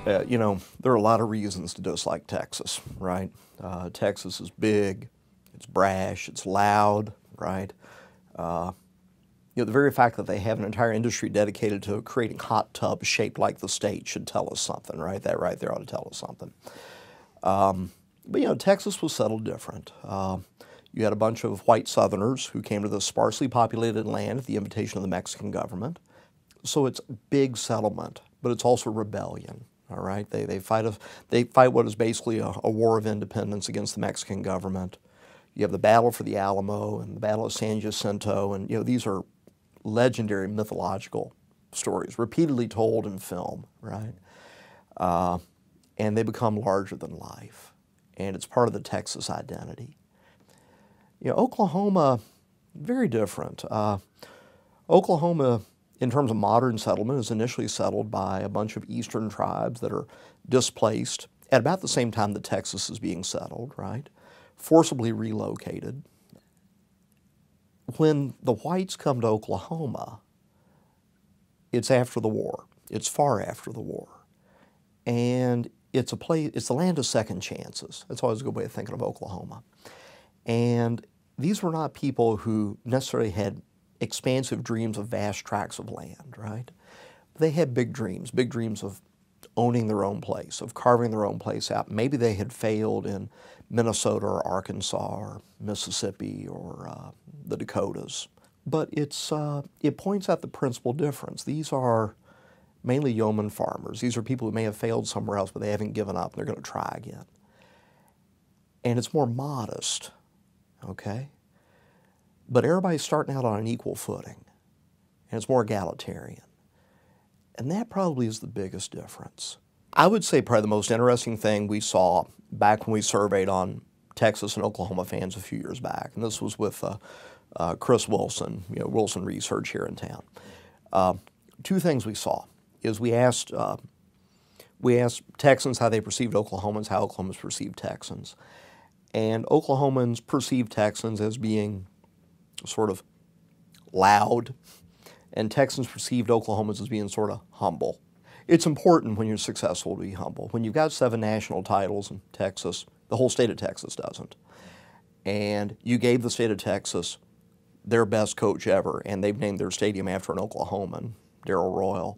You know, there are a lot of reasons to dislike Texas, right? Texas is big, it's brash, it's loud, right? You know, the very fact that they have an entire industry dedicated to creating hot tubs shaped like the state should tell us something, right? That right there ought to tell us something. But, you know, Texas was settled different. You had a bunch of white Southerners who came to this sparsely populated land at the invitation of the Mexican government. So it's big settlement, but it's also rebellion. All right, they fight what is basically a war of independence against the Mexican government. You have the battle for the Alamo and the battle of San Jacinto, and you know these are legendary mythological stories, repeatedly told in film, right? And they become larger than life, and it's part of the Texas identity. You know, Oklahoma, very different. Oklahoma, in terms of modern settlement, is initially settled by a bunch of eastern tribes that are displaced at about the same time that Texas is being settled, right? Forcibly relocated. When the whites come to Oklahoma, it's after the war. It's far after the war. And it's the land of second chances. That's always a good way of thinking of Oklahoma. And these were not people who necessarily had expansive dreams of vast tracts of land, right? They had big dreams of owning their own place, of carving their own place out. Maybe they had failed in Minnesota or Arkansas or Mississippi or the Dakotas. But it points out the principal difference. These are mainly yeoman farmers. These are people who may have failed somewhere else, but they haven't given up and they're going to try again. And it's more modest, okay? But everybody's starting out on an equal footing, and it's more egalitarian. And that probably is the biggest difference. I would say probably the most interesting thing we saw back when we surveyed on Texas and Oklahoma fans a few years back, and this was with Chris Wilson, you know, Wilson Research here in town. Two things we saw is we asked Texans how they perceived Oklahomans, how Oklahomans perceived Texans. And Oklahomans perceived Texans as being sort of loud, and Texans perceived Oklahomans as being sort of humble. It's important when you're successful to be humble. When you've got 7 national titles in Texas, the whole state of Texas doesn't, and you gave the state of Texas their best coach ever, and they've named their stadium after an Oklahoman, Darrell Royal.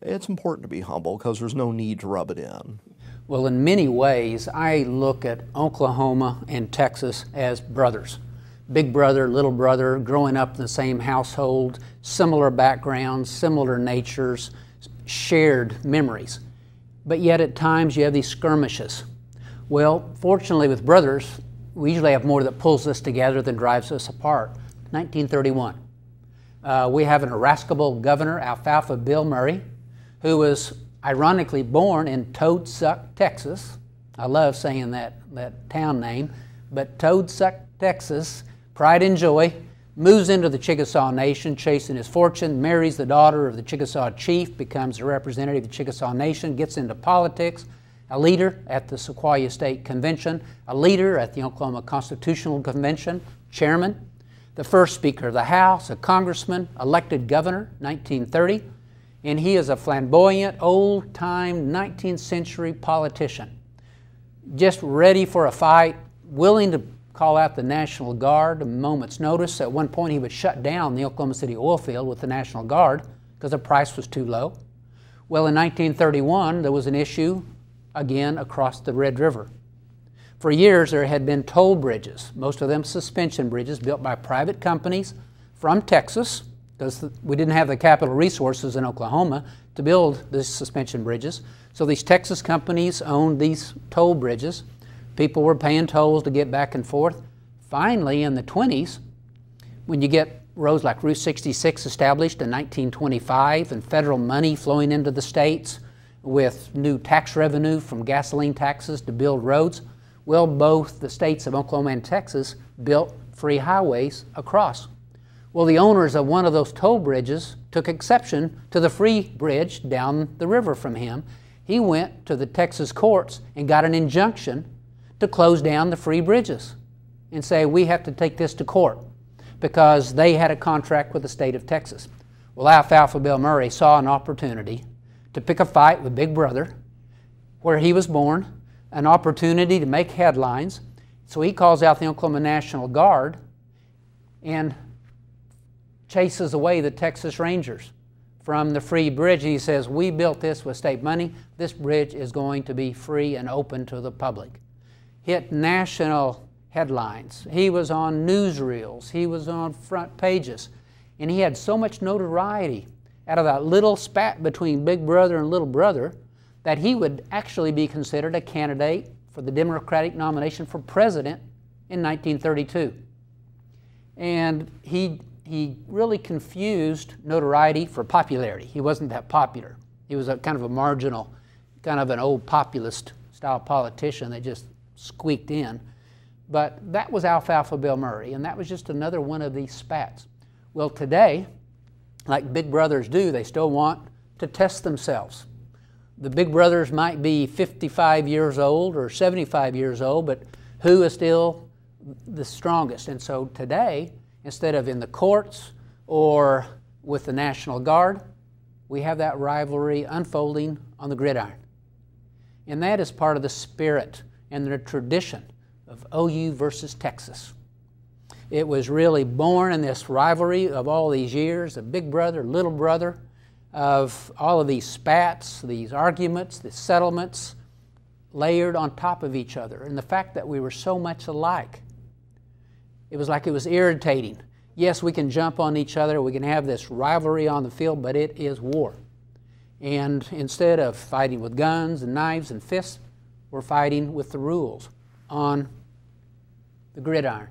It's important to be humble because there's no need to rub it in. Well, in many ways, I look at Oklahoma and Texas as brothers. Big brother, little brother, growing up in the same household, similar backgrounds, similar natures, shared memories. But yet at times you have these skirmishes. Well, fortunately with brothers, we usually have more that pulls us together than drives us apart. 1931. We have an irascible governor, Alfalfa Bill Murray, who was ironically born in Toadsuck, Texas. I love saying that town name, but Toadsuck, Texas, pride and joy, moves into the Chickasaw Nation, chasing his fortune, marries the daughter of the Chickasaw chief, becomes a representative of the Chickasaw Nation, gets into politics, a leader at the Sequoia State Convention, a leader at the Oklahoma Constitutional Convention, chairman, the first Speaker of the House, a congressman, elected governor, 1930, and he is a flamboyant, old-time 19th century politician, just ready for a fight, willing to call out the National Guard a moment's notice. At one point he would shut down the Oklahoma City oil field with the National Guard because the price was too low. Well, in 1931 there was an issue again across the Red River. For years there had been toll bridges, most of them suspension bridges built by private companies from Texas because we didn't have the capital resources in Oklahoma to build these suspension bridges. So these Texas companies owned these toll bridges. People were paying tolls to get back and forth. Finally, in the 20s, when you get roads like Route 66 established in 1925 and federal money flowing into the states with new tax revenue from gasoline taxes to build roads, well, both the states of Oklahoma and Texas built free highways across. Well, the owners of one of those toll bridges took exception to the free bridge down the river from him. He went to the Texas courts and got an injunction to close down the free bridges and say, we have to take this to court because they had a contract with the state of Texas. Well, Alfalfa Bill Murray saw an opportunity to pick a fight with Big Brother, where he was born, an opportunity to make headlines. So he calls out the Oklahoma National Guard and chases away the Texas Rangers from the free bridge. He says, we built this with state money. This bridge is going to be free and open to the public. Hit national headlines. He was on newsreels. He was on front pages. And he had so much notoriety out of that little spat between Big Brother and Little Brother that he would actually be considered a candidate for the Democratic nomination for president in 1932. And he really confused notoriety for popularity. He wasn't that popular. He was a kind of a marginal, kind of an old populist style politician that just squeaked in. But that was Alfalfa Bill Murray, and that was just another one of these spats. Well, today, like big brothers do, they still want to test themselves. The big brothers might be 55 years old or 75 years old, but who is still the strongest? And so today, instead of in the courts or with the National Guard, we have that rivalry unfolding on the gridiron. And that is part of the spirit and the tradition of OU versus Texas. It was really born in this rivalry of all these years, of Big Brother, Little Brother, of all of these spats, these arguments, the settlements layered on top of each other. And the fact that we were so much alike, it was like it was irritating. Yes, we can jump on each other, we can have this rivalry on the field, but it is war. And instead of fighting with guns and knives and fists, we're fighting with the rules on the gridiron.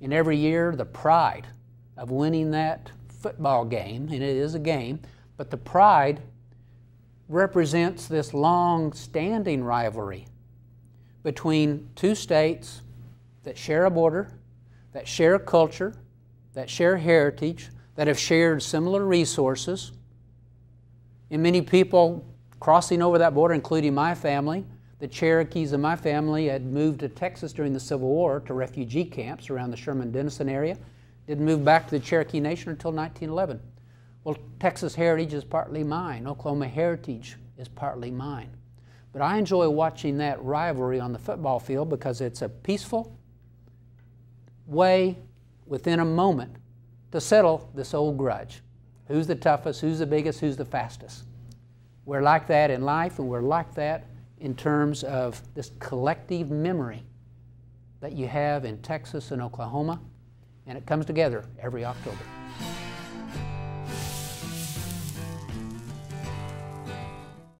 And every year, the pride of winning that football game, and it is a game, but the pride represents this long-standing rivalry between two states that share a border, that share a culture, that share heritage, that have shared similar resources. And many people crossing over that border, including my family, the Cherokees in my family had moved to Texas during the Civil War to refugee camps around the Sherman-Denison area. Didn't move back to the Cherokee Nation until 1911. Well, Texas heritage is partly mine. Oklahoma heritage is partly mine. But I enjoy watching that rivalry on the football field because it's a peaceful way within a moment to settle this old grudge. Who's the toughest, who's the biggest, who's the fastest? We're like that in life, and we're like that in terms of this collective memory that you have in Texas and Oklahoma, and it comes together every October.